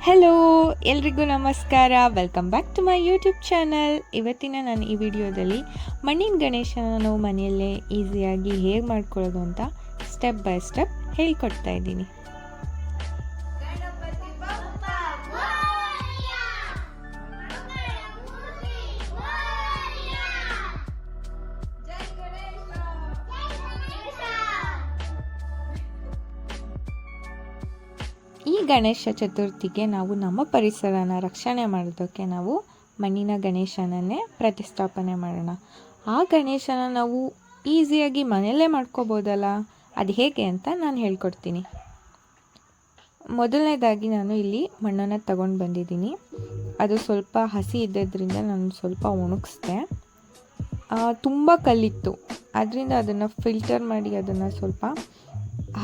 Hello, ಎಲ್ರಿಗೂ ನಮಸ್ಕಾರ. Welcome back to my YouTube channel. ಇವತ್ತಿನ ನಾನು ಈ ವಿಡಿಯೋದಲ್ಲಿ ಮಣ್ಣಿನ ಗಣೇಶನ ನಾವು ಮನೆಯಲ್ಲೇ ಈಸಿಯಾಗಿ ಹೇಗೆ ಮಾಡ್ಕೊಳ್ಳೋದು ಅಂತ ಸ್ಟೆಪ್ ಬೈ ಸ್ಟೆಪ್ ಹೇಳ್ಕೊಡ್ತಾ ಇದ್ದೀನಿ. ಈ ಗಣೇಶ ಚತುರ್ಥಿಗೆ ನಾವು ನಮ್ಮ ಪರಿಸರನ ರಕ್ಷಣೆ ಮಾಡೋದಕ್ಕೆ ನಾವು ಮಣ್ಣಿನ ಗಣೇಶನನ್ನೇ ಪ್ರತಿಷ್ಠಾಪನೆ ಮಾಡೋಣ. ಆ ಗಣೇಶನ ನಾವು ಈಸಿಯಾಗಿ ಮನೆಯಲ್ಲೇ ಮಾಡ್ಕೋಬೋದಲ್ಲ, ಅದು ಹೇಗೆ ಅಂತ ನಾನು ಹೇಳ್ಕೊಡ್ತೀನಿ. ಮೊದಲನೇದಾಗಿ ನಾನು ಇಲ್ಲಿ ಮಣ್ಣನ್ನು ತಗೊಂಡು ಬಂದಿದ್ದೀನಿ. ಅದು ಸ್ವಲ್ಪ ಹಸಿ ಇದ್ದದ್ರಿಂದ ನಾನು ಸ್ವಲ್ಪ ಒಣಗಿಸ್ದೆ. ತುಂಬ ಕಲ್ಲಿತ್ತು, ಅದರಿಂದ ಅದನ್ನು ಫಿಲ್ಟರ್ ಮಾಡಿ ಅದನ್ನು ಸ್ವಲ್ಪ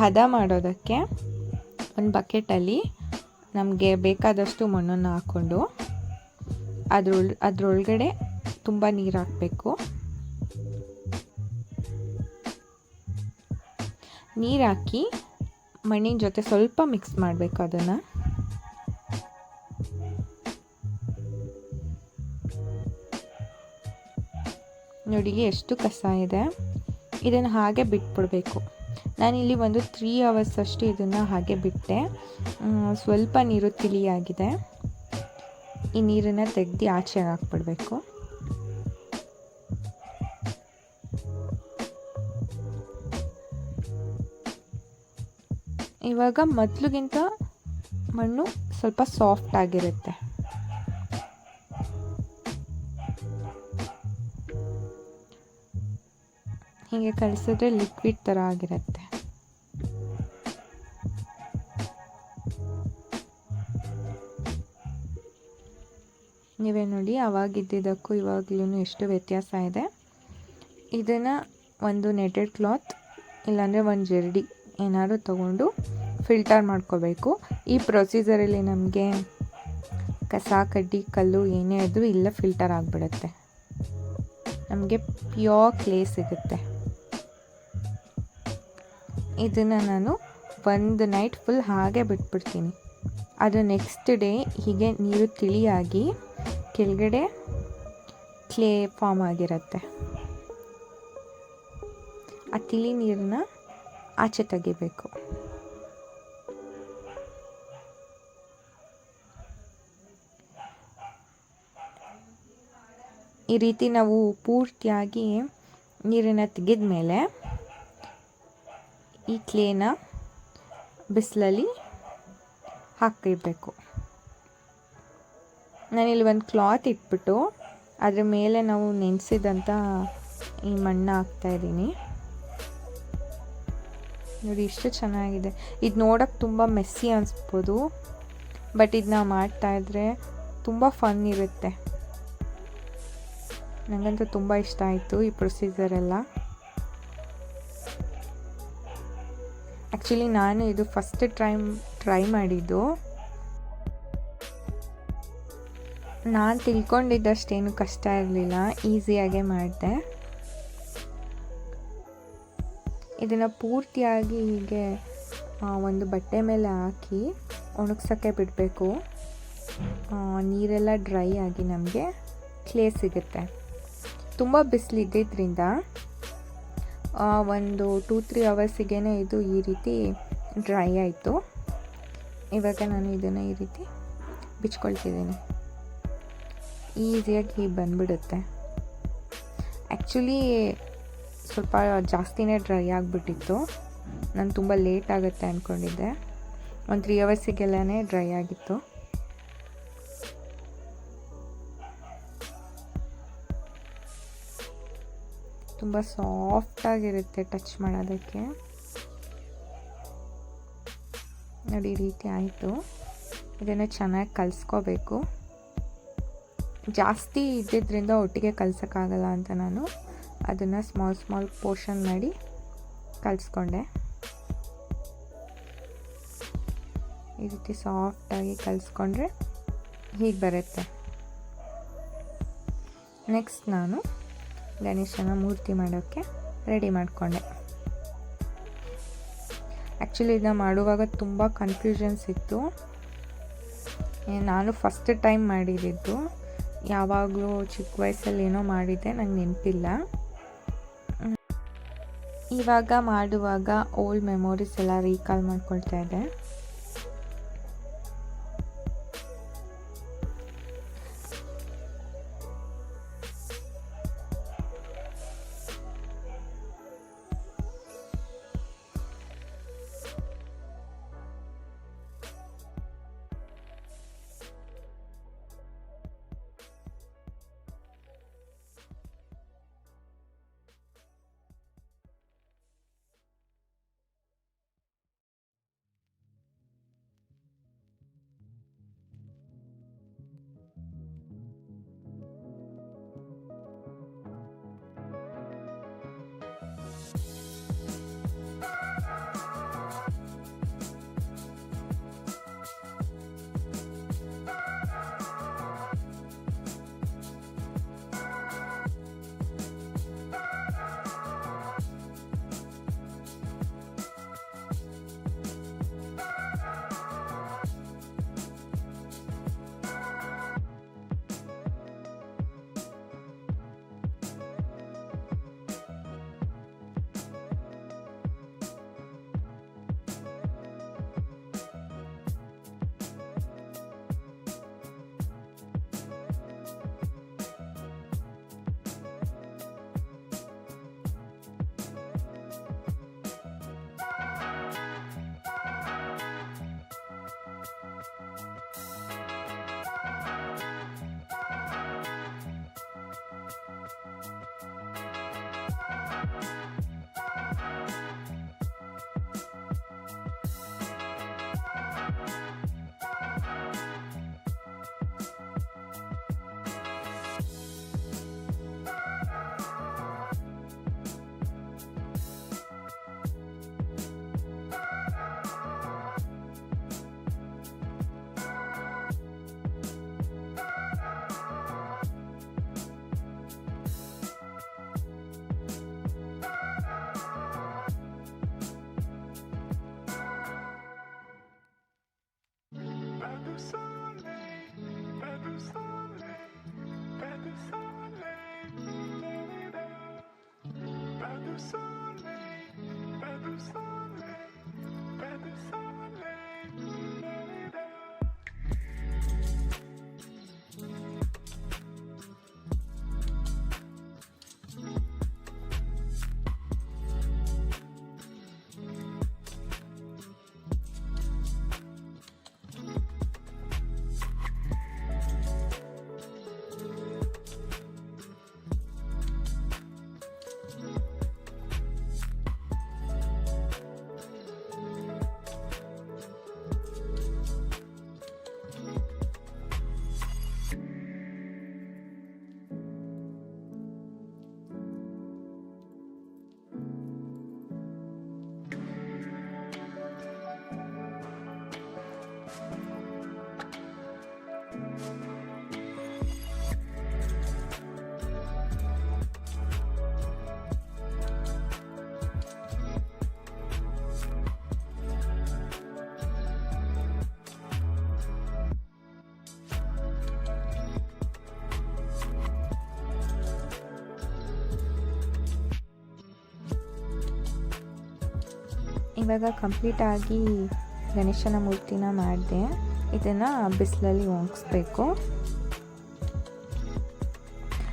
ಹದ ಮಾಡೋದಕ್ಕೆ ಒಂದು ಬಕೆಟಲ್ಲಿ ನಮಗೆ ಬೇಕಾದಷ್ಟು ಮಣ್ಣನ್ನು ಹಾಕ್ಕೊಂಡು ಅದರೊಳಗಡೆ ತುಂಬ ನೀರು ಹಾಕಬೇಕು. ನೀರು ಹಾಕಿ ಮಣ್ಣಿನ ಜೊತೆ ಸ್ವಲ್ಪ ಮಿಕ್ಸ್ ಮಾಡಬೇಕು. ಅದನ್ನು ನೋಡಿ ಎಷ್ಟು ಕಸ ಇದೆ. ಇದನ್ನು ಹಾಗೆ ಬಿಟ್ಬಿಡಬೇಕು. ನಾನಿಲ್ಲಿ ಒಂದು 3 hours ಅಷ್ಟು ಇದನ್ನು ಹಾಗೆ ಬಿಟ್ಟೆ. ಸ್ವಲ್ಪ ನೀರು ತಿಳಿಯಾಗಿದೆ. ಈ ನೀರನ್ನು ತೆಗೆದು ಆಚೆಗೆ ಹಾಕ್ಬಿಡಬೇಕು. ಇವಾಗ ಮೊದಲಿಗಿಂತ ಮಣ್ಣು ಸ್ವಲ್ಪ ಸಾಫ್ಟ್ ಆಗಿರುತ್ತೆ. ಹೀಗೆ ಕಲಿಸಿದ್ರೆ ಲಿಕ್ವಿಡ್ ಥರ ಆಗಿರುತ್ತೆ. ನೀವೇ ನೋಡಿ, ಆವಾಗಿದ್ದಕ್ಕೂ ಇವಾಗಲೂ ಎಷ್ಟು ವ್ಯತ್ಯಾಸ ಇದೆ. ಇದನ್ನು ಒಂದು ನೆಟೆಡ್ ಕ್ಲಾತ್ ಇಲ್ಲಾಂದರೆ ಒಂದು ಜರಡಿ ಏನಾದರೂ ತೊಗೊಂಡು ಫಿಲ್ಟರ್ ಮಾಡ್ಕೋಬೇಕು. ಈ ಪ್ರೊಸೀಜರಲ್ಲಿ ನಮಗೆ ಕಸ ಕಡ್ಡಿ ಕಲ್ಲು ಏನೇ ಇದ್ದರೂ ಇಲ್ಲ ಫಿಲ್ಟರ್ ಆಗಿಬಿಡುತ್ತೆ. ನಮಗೆ ಪ್ಯೂರ್ ಕ್ಲೇ ಸಿಗುತ್ತೆ. ಇದನ್ನು ನಾನು ಒಂದು ನೈಟ್ ಫುಲ್ ಹಾಗೆ ಬಿಟ್ಬಿಡ್ತೀನಿ. ಅದು ನೆಕ್ಸ್ಟ್ ಡೇ ಹೀಗೆ ನೀರು ತಿಳಿಯಾಗಿ ಕೆಳಗಡೆ ಕ್ಲೇ ಫಾರ್ಮ್ ಆಗಿರುತ್ತೆ. ಆ ತಿಳಿ ನೀರನ್ನ ಆಚೆ ತೆಗಿಬೇಕು. ಈ ರೀತಿ ನಾವು ಪೂರ್ತಿಯಾಗಿ ನೀರನ್ನು ತೆಗೆದ ಮೇಲೆ ಈ ಕ್ಲೇನ ಬಿಸಿಲಲ್ಲಿ ಹಾಕಿರಬೇಕು. ನಾನಿಲ್ಲಿ ಒಂದು ಕ್ಲಾತ್ ಇಟ್ಬಿಟ್ಟು ಅದ್ರ ಮೇಲೆ ನಾವು ನೆನೆಸಿದಂಥ ಈ ಮಣ್ಣು ಹಾಕ್ತಾಯಿದ್ದೀನಿ. ನೋಡಿ ಎಷ್ಟು ಚೆನ್ನಾಗಿದೆ. ಇದು ನೋಡೋಕ್ಕೆ ತುಂಬ ಮೆಸ್ಸಿ ಅನಿಸ್ಬೋದು, ಬಟ್ ಇದನ್ನ ಮಾಡ್ತಾಯಿದ್ರೆ ತುಂಬ ಫನ್ ಇರುತ್ತೆ. ನನಗಂತೂ ತುಂಬ ಇಷ್ಟ ಆಯಿತು ಈ ಪ್ರೊಸೀಜರೆಲ್ಲ. ಆ್ಯಕ್ಚುಲಿ ನಾನು ಇದು ಫಸ್ಟ್ ಟ್ರೈ ಮಾಡಿದ್ದು. ನಾನು ತಿಳ್ಕೊಂಡಿದ್ದಷ್ಟೇನು ಕಷ್ಟ ಇರಲಿಲ್ಲ, ಈಸಿಯಾಗೆ ಮಾಡಿದೆ. ಇದನ್ನು ಪೂರ್ತಿಯಾಗಿ ಹೀಗೆ ಒಂದು ಬಟ್ಟೆ ಮೇಲೆ ಹಾಕಿ ಒಣಗ್ಸೋಕ್ಕೆ ಬಿಡಬೇಕು. ನೀರೆಲ್ಲ ಡ್ರೈ ಆಗಿ ನಮಗೆ ಕ್ಲೇ ಸಿಗುತ್ತೆ. ತುಂಬ ಬಿಸಿಲಿದ್ದರಿಂದ ಒಂದು 2-3 hours ಇದು ಈ ರೀತಿ ಡ್ರೈ ಆಯಿತು. ಇವಾಗ ನಾನು ಇದನ್ನು ಈ ರೀತಿ ಬಿಚ್ಕೊಳ್ತಿದ್ದೀನಿ. ಈಸಿಯಾಗಿ ಬಂದುಬಿಡುತ್ತೆ. ಆ್ಯಕ್ಚುಲಿ ಸ್ವಲ್ಪ ಜಾಸ್ತಿನೇ ಡ್ರೈ ಆಗಿಬಿಟ್ಟಿತ್ತು. ನಾನು ತುಂಬ ಲೇಟ್ ಆಗುತ್ತೆ ಅಂದ್ಕೊಂಡಿದ್ದೆ. ಒಂದು 3 hours ಡ್ರೈ ಆಗಿತ್ತು. ತುಂಬ ಸಾಫ್ಟಾಗಿರುತ್ತೆ ಟಚ್ ಮಾಡೋದಕ್ಕೆ. ನೋಡಿ ಈ ರೀತಿ ಆಯಿತು. ಇದನ್ನು ಚೆನ್ನಾಗಿ ಕಲಿಸ್ಕೋಬೇಕು. ಜಾಸ್ತಿ ಇದ್ದಿದ್ದರಿಂದ ಒಟ್ಟಿಗೆ ಕಲಿಸೋಕ್ಕಾಗಲ್ಲ ಅಂತ ನಾನು ಅದನ್ನು ಸ್ಮಾಲ್ ಪೋರ್ಷನ್ ಮಾಡಿ ಕಲಿಸ್ಕೊಂಡೆ. ಈ ರೀತಿ ಸಾಫ್ಟಾಗಿ ಕಲಿಸ್ಕೊಂಡ್ರೆ ಹೀಗೆ ಬರುತ್ತೆ. ನೆಕ್ಸ್ಟ್ ನಾನು ಗಣೇಶನ ಮೂರ್ತಿ ಮಾಡೋಕ್ಕೆ ರೆಡಿ ಮಾಡಿಕೊಂಡೆ. ಆ್ಯಕ್ಚುಲಿ ಇದನ್ನ ಮಾಡುವಾಗ ತುಂಬ ಕನ್ಫ್ಯೂಷನ್ಸ್ ಇತ್ತು. ನಾನು ಫಸ್ಟ್ ಟೈಮ್ ಮಾಡಿದ್ದು, ಯಾವಾಗಲೂ ಚಿಕ್ಕ ವಯಸ್ಸಲ್ಲಿ ಏನೋ ಮಾಡಿದ್ದೆ, ನಂಗೆ ನೆನಪಿಲ್ಲ. ಇವಾಗ ಮಾಡುವಾಗ ಓಲ್ಡ್ ಮೆಮೊರೀಸ್ ಎಲ್ಲ ರೀಕಾಲ್ ಮಾಡ್ಕೊಳ್ತಾ ಇದೆ. ಇವಾಗ ಕಂಪ್ಲೀಟಾಗಿ ಗಣೇಶನ ಮೂರ್ತಿನ ಮಾಡಿದೆ. ಇದನ್ನು ಬಿಸಿಲಲ್ಲಿ ಒಣಗಿಸ್ಬೇಕು.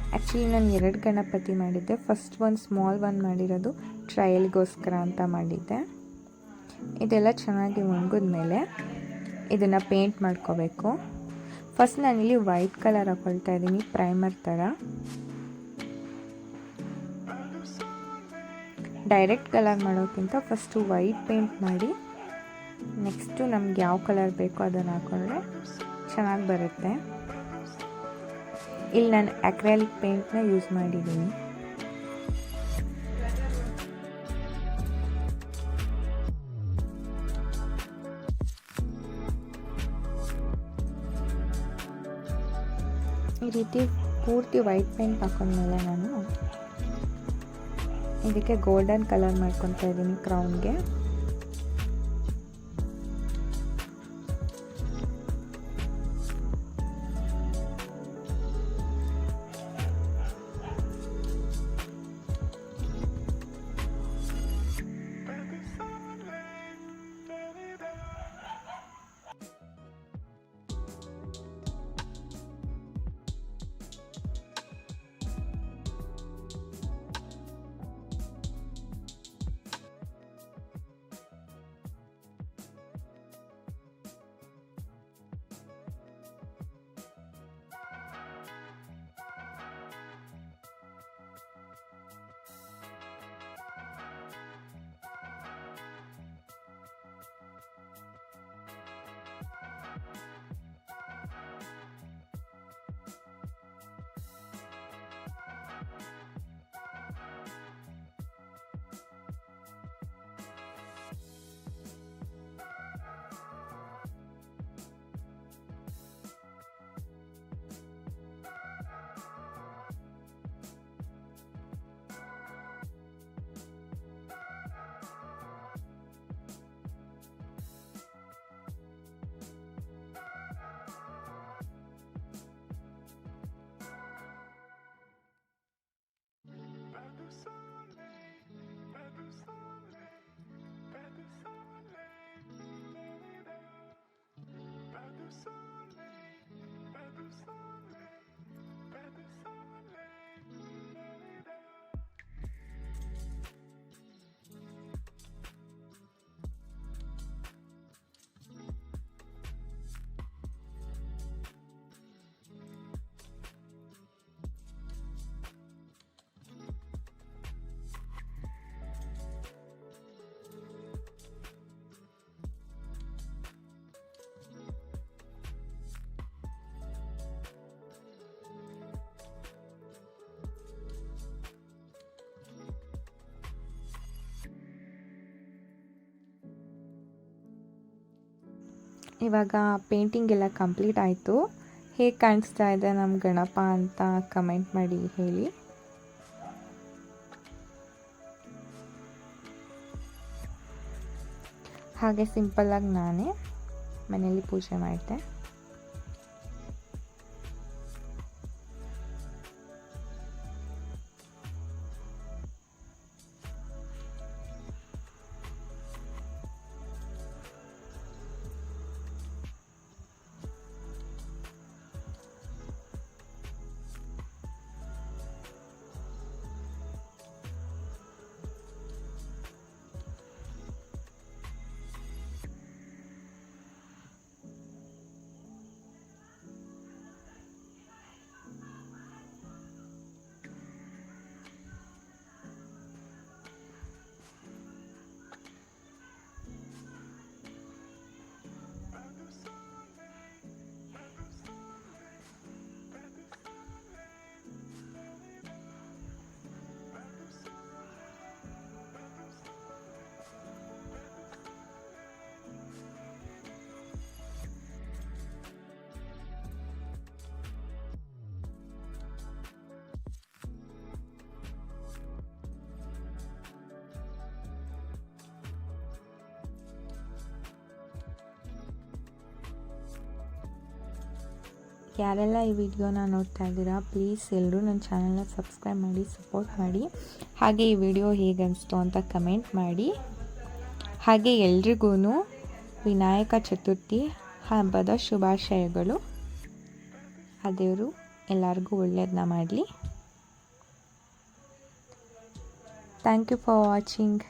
ಆ್ಯಕ್ಚುಲಿ ನಾನು 2 ಗಣಪತಿ ಮಾಡಿದ್ದೆ. ಫಸ್ಟ್ ಒಂದು ಸ್ಮಾಲ್ ಒನ್ ಮಾಡಿರೋದು ಟ್ರಯಲ್ಗೋಸ್ಕರ ಅಂತ ಮಾಡಿದ್ದೆ. ಇದೆಲ್ಲ ಚೆನ್ನಾಗಿ ಒಣಗಿದ್ಮೇಲೆ ಇದನ್ನು ಪೇಂಟ್ ಮಾಡ್ಕೋಬೇಕು. ಫಸ್ಟ್ ನಾನಿಲ್ಲಿ ವೈಟ್ ಕಲರ್ ಹಾಕ್ಕೊಳ್ತಾ ಇದ್ದೀನಿ, ಪ್ರೈಮರ್ ಥರ. ಡೈರೆಕ್ಟ್ ಕಲರ್ ಮಾಡೋಕ್ಕಿಂತ ಫಸ್ಟು ವೈಟ್ ಪೇಂಟ್ ಮಾಡಿ ನೆಕ್ಸ್ಟು ನಮ್ಗೆ ಯಾವ ಕಲರ್ ಬೇಕೋ ಅದನ್ನು ಹಾಕ್ಕೊಂಡ್ರೆ ಚೆನ್ನಾಗಿ ಬರುತ್ತೆ. ಇಲ್ಲಿ ನಾನು ಅಕ್ರೆಲಿಕ್ ಪೇಂಟ್ನ ಯೂಸ್ ಮಾಡಿದ್ದೀನಿ. ಈ ರೀತಿ ಪೂರ್ತಿ ವೈಟ್ ಪೇಂಟ್ ಹಾಕೊಂಡ್ಮೇಲೆ ನಾನು ಇದಕ್ಕೆ ಗೋಲ್ಡನ್ ಕಲರ್ ಮಾಡ್ಕೊತಾ ಇದ್ದೀನಿ ಕ್ರೌನ್ಗೆ. ಇವಾಗ ಪೇಂಟಿಂಗ್ ಎಲ್ಲ ಕಂಪ್ಲೀಟ್ ಆಯಿತು. ಹೇಗೆ ಕಾಣಿಸ್ತಾ ಇದೆ ನಮ್ಮ ಗಣಪ ಅಂತ ಕಮೆಂಟ್ ಮಾಡಿ ಹೇಳಿ. ಹಾಗೆ ಸಿಂಪಲ್ಲಾಗಿ ನಾನೇ ಮನೆಯಲ್ಲಿ ಪೂಜೆ ಮಾಡಿದೆ. ಯಾರೆಲ್ಲ ಈ ವಿಡಿಯೋನ ನೋಡ್ತಾ ಇದ್ದೀರಾ, ಪ್ಲೀಸ್ ಎಲ್ಲರೂ ನನ್ನ ಚಾನಲ್ನ ಸಬ್ಸ್ಕ್ರೈಬ್ ಮಾಡಿ ಸಪೋರ್ಟ್ ಮಾಡಿ. ಹಾಗೆ ಈ ವಿಡಿಯೋ ಹೇಗೆ ಅನಿಸ್ತು ಅಂತ ಕಮೆಂಟ್ ಮಾಡಿ. ಹಾಗೆ ಎಲ್ರಿಗೂ ವಿನಾಯಕ ಚತುರ್ಥಿ ಹಬ್ಬದ ಶುಭಾಶಯಗಳು. ಆ ದೇವರು ಎಲ್ಲರಿಗೂ ಒಳ್ಳೆಯದನ್ನ ಮಾಡಲಿ. Thank you for watching.